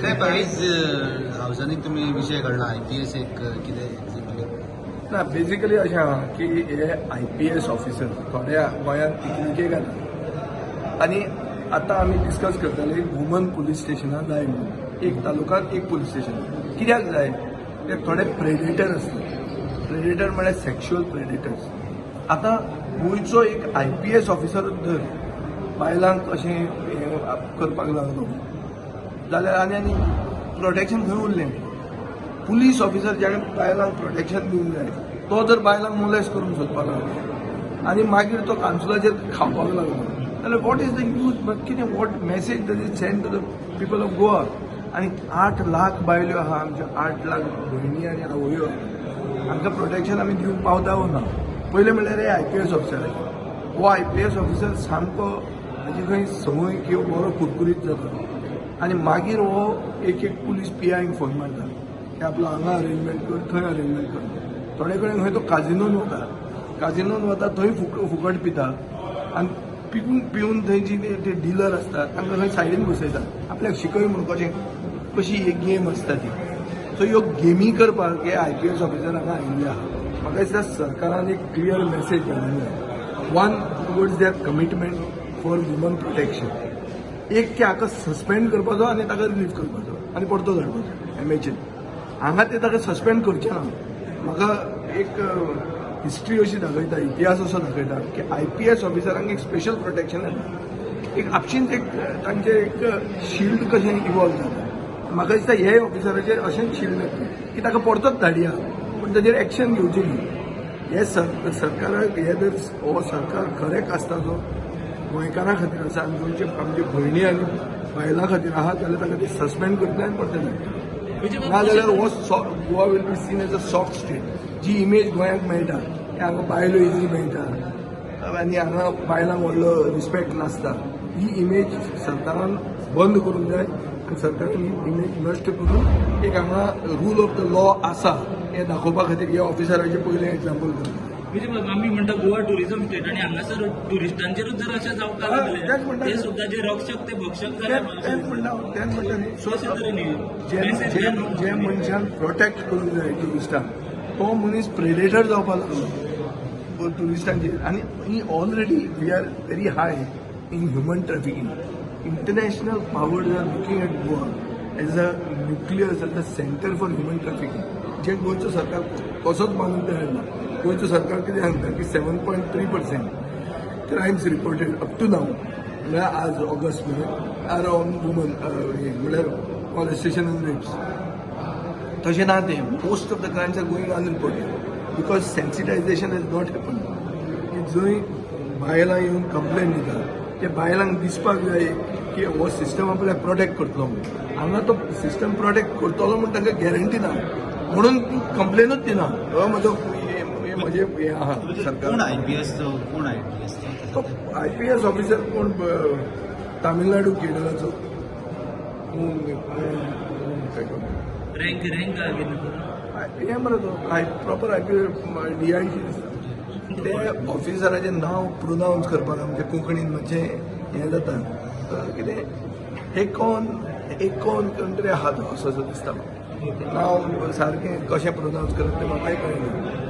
साहेब आयज हावसांनी तुमी विशय काडला IPS एक कितें एक्झॅक्टली ना बेसिकली अशें आहा की हे IPS ऑफिसर थोड्या गोंयांत पिकनिकेक येता आनी आतां आमी डिस्कस करताले वुमन पुलीस स्टेशनां जाय म्हणून एक तालुक्यात एक पुलीस स्टेशन कित्याक जाय ते थोडे प्रेडेटर आसतात प्रेडेटर म्हळ्यार सेक्शुअल प्रेडेटर्स आतां गोंयचो एक IPS ऑफिसर धर बायलांक अशें करपाक लागलो जाल्यार आनी प्रोटेक्शन खंय उरलें पुलीस ऑफिसर ज्याने बायलांक प्रोटेक्शन दिवंक जाय तो जर बायलांक मोलेस्ट करून सोदपाक लागलो आनी मागीर तो कावन्सिलाचेर खावपाक लागलो जाल्यार वॉट इज द यूज कितें what message does it send to the people of Goa आनी 8 लाख बायल्यो आहा आमच्यो 8 लाख भयणी आनी आवयो हांकां प्रोटेक्शन आमी दिवंक पावता वो ना पयलें म्हणल्यार हे IPS ऑफिसर हो IPS ऑफिसर सामको हाजी खंय संवय किंवा बरो कुरकुरीत जाता आनी मागीर हो एक पुलीस PIंक फोन मारता की आपलो हांगा अरेंजमेंट कर थंय अरेंजमेंट कर थोडे कडेन खंय तो काजिनोन वता थंय फुकट पिता आनी पिवन थंय जी ते डिलर आसतात तांकां खंय सायडीन बसयता आपल्याक शिकय म्हणून कशी एक गेम आसता ती सो ह्यो गेमी करपाक हे IPS ऑफिसर हांगा आयिल्ले आहा म्हाका दिसता सरकारान एक क्लियर मेसेज धाडूंक जाय one towards their commitment for woman protection एक की हाका सस्पेंड करपाचो आनी ताका रिलीज करपाचो आनी परतो धाडपाचो MHN हांगा ते ताका सस्पेंड करचें ना म्हाका एक हिस्ट्री अशी दाखयता इतिहास असो दाखयता की IPS ऑफिसरांक एक स्पेशल प्रोटेक्शन येता एक आपशींच एक तांचें एक शिल्ड कशें इवॉल्व जाता म्हाका दिसता हे ऑफिसराचेर अशेंच शिल्ड येता की ताका परतोच धाडया पूण ताचेर एक्शन घेवची न्ही हे सरकाराक हे जर हो सरकार खरेंच आसता जो गोंयकारां खातीर आसा आनी गोंयचे आमचे भयणी आनी बायलां खातीर आहा जाल्यार ताका ते सस्पेंड करतले आनी परते धाडटले ना जाल्यार हो Goa will be seen as a soft state जी इमेज गोंयाक मेळटा की हांगा बायलो इजी मेळटा आनी हांगा बायलांक व्हडलो रिस्पेक्ट नासता ही इमेज सरकारान बंद करूंक जाय आनी सरकारान ही इमेज नश्ट करून एक हांगा रूल ऑफ द लॉ आसा हें दाखोवपा खातीर ह्या ऑफिसराचें पयलें एक्झाम्पल करता आम्ही म्हणटा गोवा टुरिझम स्टेट आणि हांगासर टुरिस्टांचेरूच जर अशें जावपाक लागलें ते सुद्दां जे रक्षक ते भक्षक जे मनशान प्रोटेक्ट करूंक जाय टुरिस्टांक तो मनीस प्रेडेटर जावपाक लागलो टुरिस्टांचेर आनी ही already we are very high in human trafficking international powers are looking at Goa as a nucleus as a centre for human trafficking जे गोंयचो सरकार कसोच मानूंक तयार ना गोंयचो सरकार कितें सांगता की 7.3% crimes reported up to now म्हळ्यार आज ऑगस्ट मध्ये आर ऑन वुमन म्हळ्यार मॉलेस्टेशन एंड रेप्स तशें ना तें most of the crimes are going unreported because sensitization has not happen की जंय बायलां येवन कंप्लेन दिता ते बायलांक दिसपाक जाय की हो सिस्टम आपल्याक प्रोटेक्ट करतलो म्हणून हांगा तो सिस्टम प्रोटेक्ट करतलो म्हूण तांकां गॅरंटी ना म्हणून कंप्लेनूच दिना हो म्हजो म्हणजे हे आहा सरकार कोण IPS तो IPS ऑफिसर कोण तामिळनाडू केरळाचो रँक हे मरे तो प्रॉपर IPS DIG ते ऑफिसराचें नांव प्रोनावन्स करपाक आमच्या कोंकणीन मातशें हें जाता कितें एकोन कंट्री आहा तो असो दिसता नांव सारकें कशें प्रोनावन्स करप तें म्हाकाय कळना